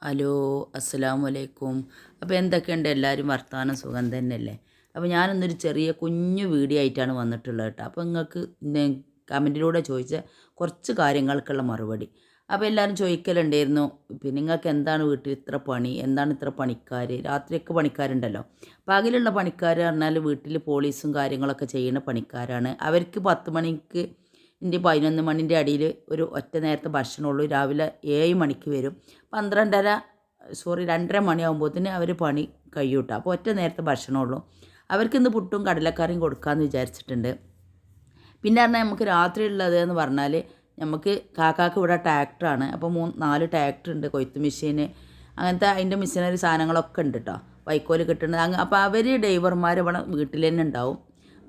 Hello അസ്സലാമു അലൈക്കും. അപ്പോൾ എന്തൊക്കെയുണ്ട് എല്ലാവരും വർത്താനം സുഖം തന്നെയല്ലേ? അപ്പോൾ ഞാനിന്നൊരു ചെറിയ കുഞ്ഞു വീഡിയോ ആയിട്ടാണ് വന്നിട്ടുള്ളത് കേട്ടോ. അപ്പോൾ നിങ്ങൾക്ക് കമൻറ്റിലൂടെ ചോദിച്ച കുറച്ച് കാര്യങ്ങൾക്കുള്ള മറുപടി. അപ്പോൾ എല്ലാവരും ചോദിക്കലുണ്ടായിരുന്നു, പിന്നെ നിങ്ങൾക്ക് എന്താണ് വീട്ടിൽ ഇത്ര പണി, എന്താണ് ഇത്ര പണിക്കാർ, രാത്രിയൊക്കെ പണിക്കാരുണ്ടല്ലോ. പകലുള്ള പണിക്കാർ പറഞ്ഞാൽ വീട്ടിൽ പോലീസും കാര്യങ്ങളൊക്കെ ചെയ്യുന്ന പണിക്കാരാണ്. അവർക്ക് 10 മണിക്ക് 11 മണിൻ്റെ അടിയിൽ ഒരു ഒറ്റ നേരത്തെ ഭക്ഷണമുള്ളൂ. രാവിലെ 7 മണിക്ക് വരും. 2:30 മണിയാകുമ്പോഴത്തേന് അവർ പണി കഴിയൂട്ടോ. അപ്പോൾ ഒറ്റ നേരത്തെ ഭക്ഷണമുള്ളൂ. അവർക്കിന്ന് പുട്ടും കടലക്കറിയും കൊടുക്കാമെന്ന് വിചാരിച്ചിട്ടുണ്ട്. പിന്നെ പറഞ്ഞാൽ നമുക്ക് രാത്രി ഉള്ളത് എന്ന് പറഞ്ഞാൽ നമുക്ക് കാക്കാക്ക് ഇവിടെ ട്രാക്ടറാണ്. അപ്പോൾ 4 ട്രാക്ടർ ഉണ്ട്, കൊയ്ത്ത് മെഷീന് അങ്ങനത്തെ അതിൻ്റെ മെഷീനറി സാധനങ്ങളൊക്കെ ഉണ്ട് കേട്ടോ. വൈക്കോല് കിട്ടുന്നത്. അപ്പോൾ അവർ ഡ്രൈവർമാർ ഇവിടെ വീട്ടിൽ തന്നെ ഉണ്ടാവും.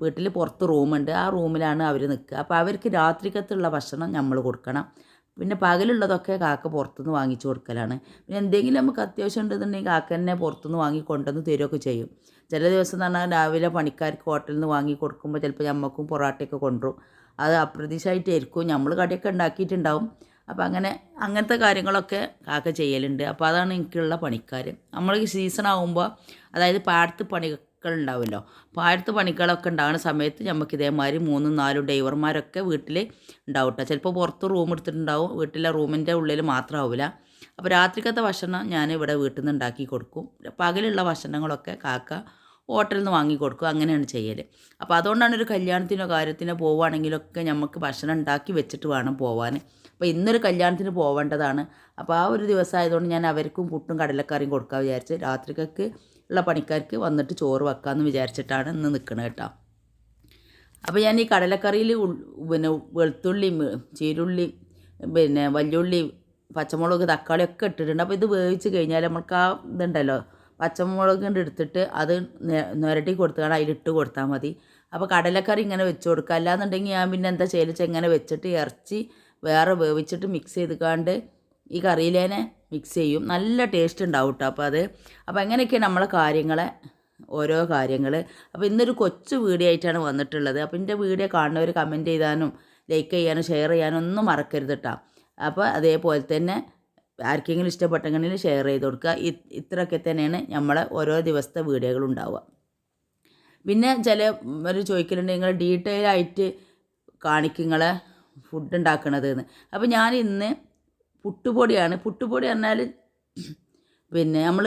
വീട്ടിൽ പുറത്ത് റൂമുണ്ട്, ആ റൂമിലാണ് അവർ നിൽക്കുക. അപ്പോൾ അവർക്ക് രാത്രിക്കത്തുള്ള ഭക്ഷണം നമ്മൾ കൊടുക്കണം. പിന്നെ പകലുള്ളതൊക്കെ കാക്ക പുറത്തുനിന്ന് വാങ്ങിച്ചു കൊടുക്കലാണ്. പിന്നെ എന്തെങ്കിലും നമുക്ക് അത്യാവശ്യം ഉണ്ടെന്നുണ്ടെങ്കിൽ കാക്ക തന്നെ പുറത്തുനിന്ന് വാങ്ങി കൊണ്ടുവന്ന് തരുമൊക്കെ ചെയ്യും. ചില ദിവസം എന്ന് പറഞ്ഞാൽ രാവിലെ പണിക്കാർക്ക് ഹോട്ടലിൽ നിന്ന് വാങ്ങി കൊടുക്കുമ്പോൾ ചിലപ്പോൾ നമുക്കും പൊറാട്ടയൊക്കെ കൊണ്ടുവരും. അത് അപ്രതീക്ഷിതമായിട്ടായിരിക്കും, നമ്മൾ കടിയൊക്കെ ഉണ്ടാക്കിയിട്ടുണ്ടാവും. അപ്പോൾ അങ്ങനത്തെ കാര്യങ്ങളൊക്കെ കാക്ക ചെയ്യലുണ്ട്. അപ്പോൾ അതാണ് എനിക്കുള്ള പണിക്കാർ. നമ്മൾ ഈ സീസൺ ആകുമ്പോൾ, അതായത് പാടത്ത് പണികളുണ്ടാവുമല്ലോ, പാടത്ത് പണികളൊക്കെ ഉണ്ടാകുന്ന സമയത്ത് നമുക്ക് ഇതേമാതിരി 3-4 ഡ്രൈവർമാരൊക്കെ വീട്ടിൽ ഉണ്ടാവും കേട്ടോ. ചിലപ്പോൾ പുറത്ത് റൂം എടുത്തിട്ടുണ്ടാവും, വീട്ടിലെ റൂമിൻ്റെ ഉള്ളിൽ മാത്രമാവില്ല. അപ്പോൾ രാത്രിക്കത്തെ ഭക്ഷണം ഞാൻ ഇവിടെ വീട്ടിൽ നിന്ന് ഉണ്ടാക്കി കൊടുക്കും. പകലുള്ള ഭക്ഷണങ്ങളൊക്കെ കാക്ക ഹോട്ടലിൽ നിന്ന് വാങ്ങി കൊടുക്കും. അങ്ങനെയാണ് ചെയ്യൽ. അപ്പോൾ അതുകൊണ്ടാണ് ഒരു കല്യാണത്തിനോ കാര്യത്തിനോ പോവുകയാണെങ്കിലൊക്കെ നമുക്ക് ഭക്ഷണം ഉണ്ടാക്കി വെച്ചിട്ട് വേണം പോവാൻ. അപ്പോൾ ഇന്നൊരു കല്യാണത്തിന് പോവേണ്ടതാണ്. അപ്പോൾ ആ ഒരു ദിവസം ആയതുകൊണ്ട് ഞാൻ അവർക്കും പുട്ടും കടലക്കറിയും കൊടുക്കാൻ വിചാരിച്ച് രാത്രിക്കൊക്കെ ഉള്ള പണിക്കാർക്ക് വന്നിട്ട് ചോറ് വെക്കാമെന്ന് വിചാരിച്ചിട്ടാണ് ഇന്ന് നിൽക്കുന്നത് കേട്ടോ. അപ്പോൾ ഞാൻ ഈ കടലക്കറിയിൽ പിന്നെ വെളുത്തുള്ളിയും ചീരുള്ളി പിന്നെ വല്യുള്ളി പച്ചമുളക് തക്കാളി ഒക്കെ ഇട്ടിട്ടുണ്ട്. അപ്പോൾ ഇത് വേവിച്ച് കഴിഞ്ഞാൽ നമുക്ക് ആ ഇതുണ്ടല്ലോ പച്ചമുളക് കൊണ്ട് എടുത്തിട്ട് അത് നിരട്ടി കൊടുത്തുകൊണ്ട് അതിലിട്ട് കൊടുത്താൽ മതി. അപ്പോൾ കടലക്കറി ഇങ്ങനെ വെച്ച് കൊടുക്കുക. അല്ലാന്നുണ്ടെങ്കിൽ ഞാൻ പിന്നെ എന്താ ചെയ്യൽ ഇങ്ങനെ വെച്ചിട്ട് ഇറച്ചി വേറെ വേവിച്ചിട്ട് മിക്സ് ചെയ്തുകൊണ്ട് ഈ കറിയിലേനെ മിക്സ് ചെയ്യും. നല്ല ടേസ്റ്റ് ഉണ്ടാവും കേട്ടോ. അപ്പോൾ അങ്ങനെയൊക്കെയാണ് നമ്മളെ ഓരോ കാര്യങ്ങൾ. അപ്പോൾ ഇന്നൊരു കൊച്ചു വീഡിയോ ആയിട്ടാണ് വന്നിട്ടുള്ളത്. അപ്പോൾ എൻ്റെ വീഡിയോ കാണുന്നവർ കമൻറ്റ് ചെയ്താനും ലൈക്ക് ചെയ്യാനും ഷെയർ ചെയ്യാനും ഒന്നും മറക്കരുത് കേട്ടോ. അപ്പോൾ അതേപോലെ തന്നെ ആർക്കെങ്കിലും ഇഷ്ടപ്പെട്ടെങ്കിൽ ഷെയർ ചെയ്ത് കൊടുക്കുക. ഇത്രയൊക്കെ തന്നെയാണ് നമ്മളെ ഓരോ ദിവസത്തെ വീഡിയോകളുണ്ടാവുക. പിന്നെ ചിലർ ചോദിക്കലുണ്ട്, നിങ്ങൾ ഡീറ്റെയിൽ ആയിട്ട് കാണിക്കുങ്ങളെ ഫുഡ് ഉണ്ടാക്കണത് എന്ന്. അപ്പോൾ ഞാൻ ഇന്ന് പുട്ടുപൊടി പറഞ്ഞാൽ പിന്നെ നമ്മൾ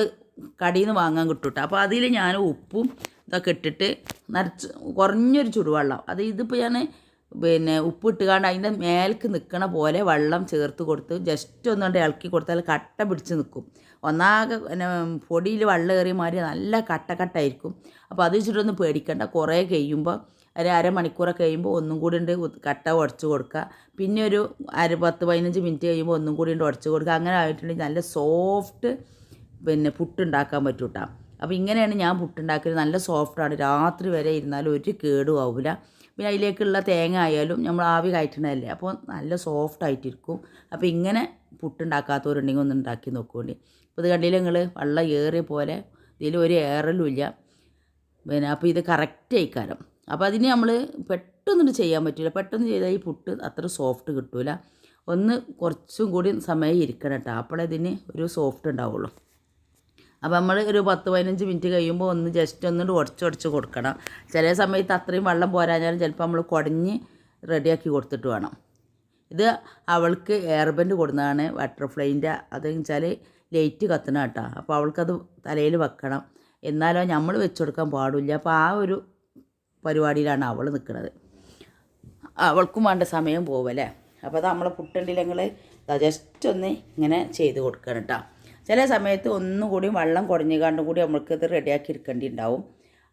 കടയിൽ നിന്ന് വാങ്ങാൻ കിട്ടും കേട്ടോ. അപ്പോൾ അതിൽ ഞാൻ ഉപ്പും ഇതൊക്കെ ഇട്ടിട്ട് കുറഞ്ഞൊരു ചുടുവെള്ളം, ഇതിപ്പോൾ ഞാൻ പിന്നെ ഉപ്പ് ഇട്ടുകൊണ്ട് അതിൻ്റെ മേലേക്ക് നിൽക്കണ പോലെ വെള്ളം ചേർത്ത് കൊടുത്ത് ജസ്റ്റ് ഒന്നുകൊണ്ട് ഇളക്കി കൊടുത്താൽ കട്ട പിടിച്ച് നിൽക്കും. ഒന്നാകെ പൊടിയിൽ വെള്ളം കയറിയ മാതിരി നല്ല കട്ടയായിരിക്കും. അപ്പോൾ അത് വെച്ചിട്ടൊന്ന് പേടിക്കണ്ട. കുറേ കഴിയുമ്പോൾ ഒരു അരമണിക്കൂറൊക്കെ കഴിയുമ്പോൾ ഒന്നും കൂടി ഉണ്ട് കട്ട ഉടച്ച് കൊടുക്കുക. പിന്നെ ഒരു 10-15 മിനിറ്റ് കഴിയുമ്പോൾ ഒന്നും കൂടി ഉണ്ട് ഉടച്ച് കൊടുക്കുക. അങ്ങനെ ആയിട്ടുണ്ടെങ്കിൽ നല്ല സോഫ്റ്റ് പിന്നെ പുട്ടുണ്ടാക്കാൻ പറ്റും കേട്ടോ. അപ്പോൾ ഇങ്ങനെയാണ് ഞാൻ പുട്ടുണ്ടാക്കിയത്. നല്ല സോഫ്റ്റാണ്, രാത്രി വരെ ഇരുന്നാലും ഒരു കേടും ആവില്ല. പിന്നെ അതിലേക്കുള്ള തേങ്ങ ആയാലും നമ്മൾ ആവി കയറ്റണതല്ലേ, അപ്പോൾ നല്ല സോഫ്റ്റായിട്ടിരിക്കും. അപ്പോൾ ഇങ്ങനെ പുട്ടുണ്ടാക്കാത്തവരുണ്ടെങ്കിൽ ഒന്ന് ഉണ്ടാക്കി നോക്കുകൊണ്ട്. അപ്പോൾ ഇത് കണ്ടില്ല നിങ്ങൾ, വെള്ളം ഏറിയ പോലെ ഇതിൽ ഒരു ഏറലും ഇല്ല. പിന്നെ അപ്പോൾ ഇത് കറക്റ്റ് ആയിക്കാരം. അപ്പോൾ അതിന് നമ്മൾ പെട്ടെന്ന് ചെയ്യാൻ പറ്റില്ല. പെട്ടെന്ന് ചെയ്താൽ ഈ പുട്ട് അത്ര സോഫ്റ്റ് കിട്ടില്ല. കുറച്ചും കൂടി സമയം ഇരിക്കണം കേട്ടോ, അപ്പോഴതിന് ഒരു സോഫ്റ്റ് ഉണ്ടാവുള്ളൂ. അപ്പോൾ നമ്മൾ ഒരു 10-15 മിനിറ്റ് കഴിയുമ്പോൾ ജസ്റ്റ് ഒന്നുകൊണ്ട് ഉടച്ച് കൊടുക്കണം. ചില സമയത്ത് അത്രയും വെള്ളം പോരാഞ്ഞാലും ചിലപ്പോൾ നമ്മൾ കുടഞ്ഞ് റെഡിയാക്കി കൊടുത്തിട്ട് വേണം. ഇത് അവൾക്ക് എയർ ബാൻഡ് കൊടുക്കുന്നതാണ്, ബട്ടർഫ്ലൈൻ്റെ. അതെന്ന് വെച്ചാൽ ലൈറ്റ് കത്തണം കേട്ടോ. അപ്പോൾ അവൾക്കത് തലയിൽ വെക്കണം, എന്നാലോ നമ്മൾ വെച്ച് കൊടുക്കാൻ പാടില്ല. അപ്പോൾ ആ ഒരു പരിപാടിയിലാണ് അവൾ നിൽക്കുന്നത്. അവൾക്കും വേണ്ട സമയം പോവല്ലേ. അപ്പോൾ അത് നമ്മളെ പുട്ടുണ്ടെങ്കിൽ ജസ്റ്റ് ഒന്ന് ഇങ്ങനെ ചെയ്ത് കൊടുക്കണം കേട്ടോ. ചില സമയത്ത് ഒന്നും കൂടി വെള്ളം കുടഞ്ഞുകാണ്ടും കൂടി നമ്മൾക്കിത് റെഡിയാക്കി എടുക്കേണ്ടിണ്ടാവും.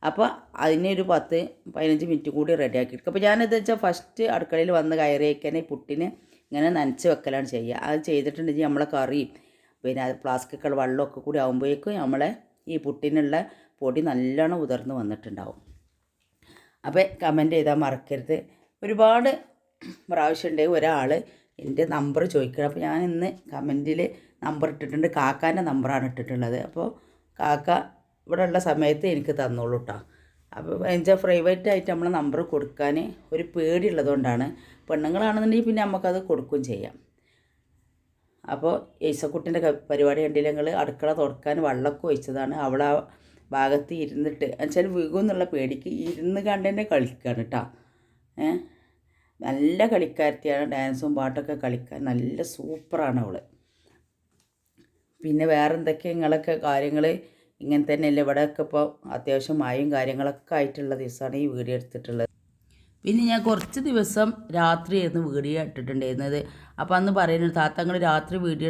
അപ്പോൾ അതിനൊരു 10-15 മിനിറ്റ് കൂടി റെഡിയാക്കി എടുക്കും. അപ്പോൾ ഞാനെന്താ വെച്ചാൽ ഫസ്റ്റ് അടുക്കളയിൽ വന്ന് കയറിയേക്കാൻ ഈ പുട്ടിന് ഇങ്ങനെ നനച്ച് വെക്കലാണ് ചെയ്യുക. അത് ചെയ്തിട്ടുണ്ടെങ്കിൽ നമ്മളെ കറിയും പിന്നെ അത് പ്ലാസ്റ്റിക്കുള്ള വെള്ളമൊക്കെ കൂടി ആകുമ്പോഴേക്കും നമ്മളെ ഈ പുട്ടിനുള്ള പൊടി നല്ലോണം ഉതിർന്ന് വന്നിട്ടുണ്ടാവും. അപ്പോൾ കമൻറ്റ് ചെയ്താൽ മറക്കരുത്. ഒരുപാട് പ്രാവശ്യമുണ്ടെങ്കിൽ ഒരാൾ എൻ്റെ നമ്പർ ചോദിക്കണം. അപ്പോൾ ഞാൻ ഇന്ന് കമൻറ്റിൽ നമ്പർ ഇട്ടിട്ടുണ്ട്. കാക്കാൻ്റെ നമ്പറാണ് ഇട്ടിട്ടുള്ളത്. അപ്പോൾ കാക്ക ഇവിടെ ഉള്ള സമയത്ത് എനിക്ക് തന്നോളൂ കേട്ടോ. അപ്പോൾ എന്നുവെച്ചാൽ പ്രൈവറ്റായിട്ട് നമ്മൾ നമ്പർ കൊടുക്കാൻ ഒരു പേടിയുള്ളതുകൊണ്ടാണ്. പെണ്ണുങ്ങളാണെന്നുണ്ടെങ്കിൽ പിന്നെ നമുക്കത് കൊടുക്കുകയും ചെയ്യാം. അപ്പോൾ ഏസക്കുട്ടിൻ്റെ പരിപാടി കണ്ടില്ല നിങ്ങൾ, അടുക്കള തുറക്കാൻ വെള്ളമൊക്കെ ഒഴിച്ചതാണ്. അവൾ ആ ഭാഗത്ത് ഇരുന്നിട്ട് എന്നുവെച്ചാൽ വീകുമെന്നുള്ള പേടിക്ക് ഇരുന്ന് കണ്ട് തന്നെ കളിക്കുകയാണ് കേട്ടോ. നല്ല കളിക്കാരത്തിയാണ്, ഡാൻസും പാട്ടൊക്കെ കളിക്കാൻ നല്ല സൂപ്പറാണ് അവൾ. പിന്നെ വേറെ എന്തൊക്കെ നിങ്ങളൊക്കെ കാര്യങ്ങൾ ഇങ്ങനെ തന്നെയല്ലേ. ഇവിടെയൊക്കെ ഇപ്പോൾ അത്യാവശ്യം മഴയും കാര്യങ്ങളൊക്കെ ആയിട്ടുള്ള ദിവസമാണ് ഈ വീഡിയോ എടുത്തിട്ടുള്ളത്. പിന്നെ ഞാൻ കുറച്ച് ദിവസം രാത്രിയായിരുന്നു വീഡിയോ ഇട്ടിട്ടുണ്ടായിരുന്നത്. അപ്പോൾ അന്ന് പറയുന്നത് താത്തങ്ങൾ രാത്രി വീഡിയോ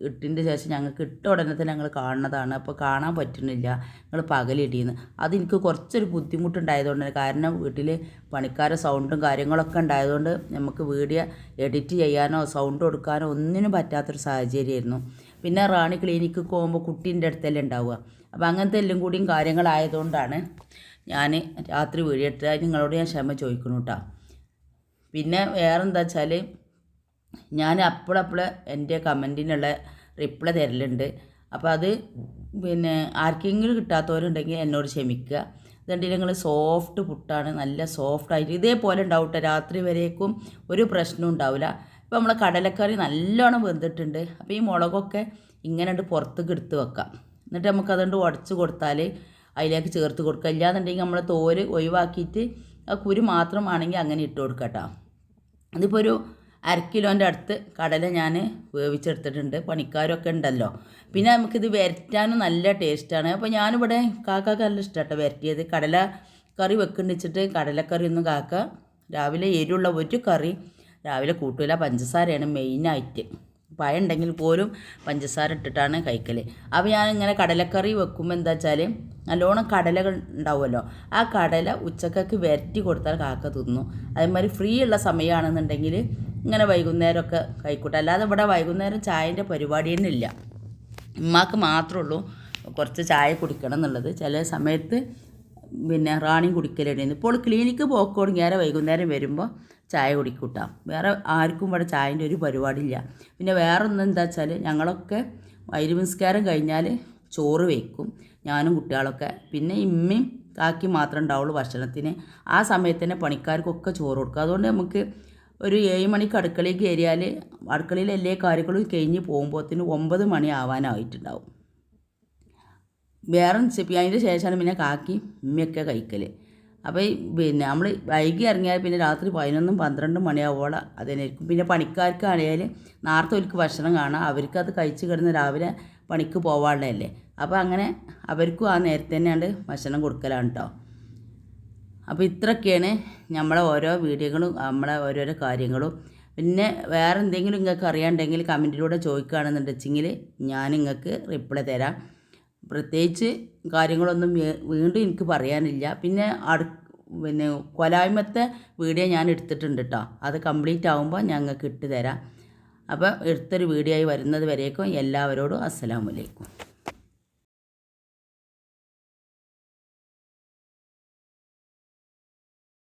ഇട്ടതിൻ്റെ ശേഷം ഞങ്ങൾക്ക് ഇട്ട ഉടനെ തന്നെ ഞങ്ങൾ കാണുന്നതാണ്, അപ്പോൾ കാണാൻ പറ്റുന്നില്ല, ഞങ്ങൾ പകലിടിയെന്ന്. അതെനിക്ക് കുറച്ചൊരു ബുദ്ധിമുട്ടുണ്ടായതുകൊണ്ട്, കാരണം വീട്ടിൽ പണിക്കാരെ സൗണ്ടും കാര്യങ്ങളൊക്കെ ഉണ്ടായതുകൊണ്ട് നമുക്ക് വീഡിയോ എഡിറ്റ് ചെയ്യാനോ സൗണ്ട് കൊടുക്കാനോ ഒന്നിനും പറ്റാത്തൊരു സാഹചര്യമായിരുന്നു. പിന്നെ റാണി ക്ലിനിക്ക് പോകുമ്പോൾ കുട്ടീൻ്റെ അടുത്തല്ലേ ഉണ്ടാവുക. അപ്പോൾ അങ്ങനത്തെ എല്ലാം കൂടിയും കാര്യങ്ങളായതുകൊണ്ടാണ് ഞാൻ രാത്രി വീഡിയോ എടുത്തത്. നിങ്ങളോട് ഞാൻ ക്ഷമ ചോദിക്കണം കേട്ടോ. പിന്നെ വേറെന്താ വെച്ചാൽ ഞാൻ അപ്പോഴപ്പോൾ എൻ്റെ കമൻറ്റിനുള്ള റിപ്ലൈ തരലുണ്ട്. അപ്പോൾ അത് പിന്നെ ആർക്കെങ്കിലും കിട്ടാത്തവരുണ്ടെങ്കിൽ എന്നോട് ക്ഷമിക്കുക. ഇതുണ്ടെങ്കിൽ നിങ്ങൾ സോഫ്റ്റ് പുട്ടാണ്, നല്ല സോഫ്റ്റായിട്ട് ഇതേപോലെ ഉണ്ടാവും കേട്ടോ. രാത്രി വരേക്കും ഒരു പ്രശ്നവും ഉണ്ടാവില്ല. ഇപ്പോൾ നമ്മളെ കടലക്കറി നല്ലോണം വെന്തിട്ടുണ്ട്. അപ്പോൾ ഈ മുളകൊക്കെ ഇങ്ങനെ പുറത്തേക്ക് എടുത്ത് വെക്കാം. എന്നിട്ട് നമുക്കതുകൊണ്ട് ഉടച്ച് കൊടുത്താൽ അതിലേക്ക് ചേർത്ത് കൊടുക്കുക. ഇല്ലാന്നുണ്ടെങ്കിൽ നമ്മൾ തോല് ഒഴിവാക്കിയിട്ട് ആ കുരു മാത്രമാണെങ്കിൽ അങ്ങനെ ഇട്ട് കൊടുക്കുക കേട്ടോ. അതിപ്പോൾ ഒരു 1/2 കിലോൻ്റെ അടുത്ത് കടല ഞാൻ വേവിച്ചെടുത്തിട്ടുണ്ട്. പണിക്കാരൊക്കെ ഉണ്ടല്ലോ. പിന്നെ നമുക്കിത് വരറ്റാനും നല്ല ടേസ്റ്റാണ്. അപ്പോൾ ഞാനിവിടെ കാക്കാക്ക് നല്ല ഇഷ്ടമാട്ടോ വരട്ടിയത്. കടല കറി വെക്കുന്നുവെച്ചിട്ട് കടലക്കറി ഒന്നും കാക്ക രാവിലെ എരിവുള്ള ഒരു കറി രാവിലെ കൂട്ടില്ല. പഞ്ചസാരയാണ് മെയിനായിട്ട്. പഴം ഉണ്ടെങ്കിൽ പോലും പഞ്ചസാര ഇട്ടിട്ടാണ് കഴിക്കൽ. അപ്പോൾ ഞാനിങ്ങനെ കടലക്കറി വെക്കുമ്പോൾ എന്താ വെച്ചാൽ നല്ലോണം കടലകൾ ഉണ്ടാവുമല്ലോ, ആ കടല ഉച്ചക്കൊക്കെ വരട്ടി കൊടുത്താൽ കാക്ക തിന്നു. അതേമാതിരി ഫ്രീ ഉള്ള സമയമാണെന്നുണ്ടെങ്കിൽ ഇങ്ങനെ വൈകുന്നേരമൊക്കെ കഴിക്കൂട്ടെ. അല്ലാതെ ഇവിടെ വൈകുന്നേരം ചായൻ്റെ പരിപാടി തന്നെ ഇല്ല. ഉമ്മാക്ക് മാത്രമേ ഉള്ളൂ കുറച്ച് ചായ കുടിക്കണം എന്നുള്ളത്. ചില സമയത്ത് പിന്നെ റാണിയും കുടിക്കലുണ്ടായിരുന്നു. ഇപ്പോൾ ക്ലിനിക്ക് പോക്കോടുങ്ങിയാൽ വൈകുന്നേരം വരുമ്പോൾ ചായ കുടിക്കൂട്ടാം. വേറെ ആർക്കും ഇവിടെ ചായൻ്റെ ഒരു പരിപാടിയില്ല. പിന്നെ വേറെ ഒന്നും എന്താ വെച്ചാൽ ഞങ്ങളൊക്കെ വൈരുമിസ്കാരം കഴിഞ്ഞാൽ ചോറ് വയ്ക്കും, ഞാനും കുട്ടികളൊക്കെ. പിന്നെ ഇമ്മയും കാക്കി മാത്രമേ ഉണ്ടാവുള്ളൂ ഭക്ഷണത്തിന്. ആ സമയത്ത് തന്നെ പണിക്കാർക്കൊക്കെ ചോറ് കൊടുക്കും. അതുകൊണ്ട് നമുക്ക് ഒരു 7 മണിക്ക് അടുക്കളയിൽ കയറിയാൽ അടുക്കളയിൽ എല്ലാ കാര്യങ്ങളും കഴിഞ്ഞ് പോകുമ്പോഴത്തേന് 9 മണി ആവാനായിട്ടുണ്ടാവും. വേറെ അതിൻ്റെ ശേഷമാണ് പിന്നെ കാക്കി ഉമ്മയൊക്കെ കഴിക്കൽ. അപ്പോൾ പിന്നെ നമ്മൾ വൈകി ഇറങ്ങിയാൽ പിന്നെ രാത്രി 11-12 മണിയാവോളം അതിനായിരിക്കും. പിന്നെ പണിക്കാർക്കാണെങ്കിൽ നേരത്തെ അവർക്ക് ഭക്ഷണം കാണാം, അവർക്കത് കഴിച്ച് കിടന്ന് രാവിലെ പണിക്ക് പോകാനുള്ളതല്ലേ. അപ്പോൾ അങ്ങനെ അവർക്കും ആ നേരത്തെ തന്നെയാണ് ഭക്ഷണം കൊടുക്കലാണ് കേട്ടോ. അപ്പോൾ ഇത്രയൊക്കെയാണ് നമ്മളെ ഓരോ വീഡിയോകളും നമ്മളെ ഓരോരോ കാര്യങ്ങളും. പിന്നെ വേറെ എന്തെങ്കിലും നിങ്ങൾക്ക് അറിയാണ്ടെങ്കിൽ കമൻറ്റിലൂടെ ചോദിക്കുകയാണെന്നുണ്ടെങ്കിൽ ഞാൻ നിങ്ങൾക്ക് റിപ്ലൈ തരാം. പ്രത്യേകിച്ച് കാര്യങ്ങളൊന്നും വീണ്ടും എനിക്ക് പറയാനില്ല. പിന്നെ കൊലായ്മത്തെ വീഡിയോ ഞാൻ എടുത്തിട്ടുണ്ട് കേട്ടോ. അത് കംപ്ലീറ്റ് ആകുമ്പോൾ ഞങ്ങൾക്ക് ഇട്ട് തരാം. അപ്പോൾ എടുത്തൊരു വീഡിയോ ആയി വരുന്നത് വരേക്കും എല്ലാവരോടും അസ്സലാമു അലൈക്കും.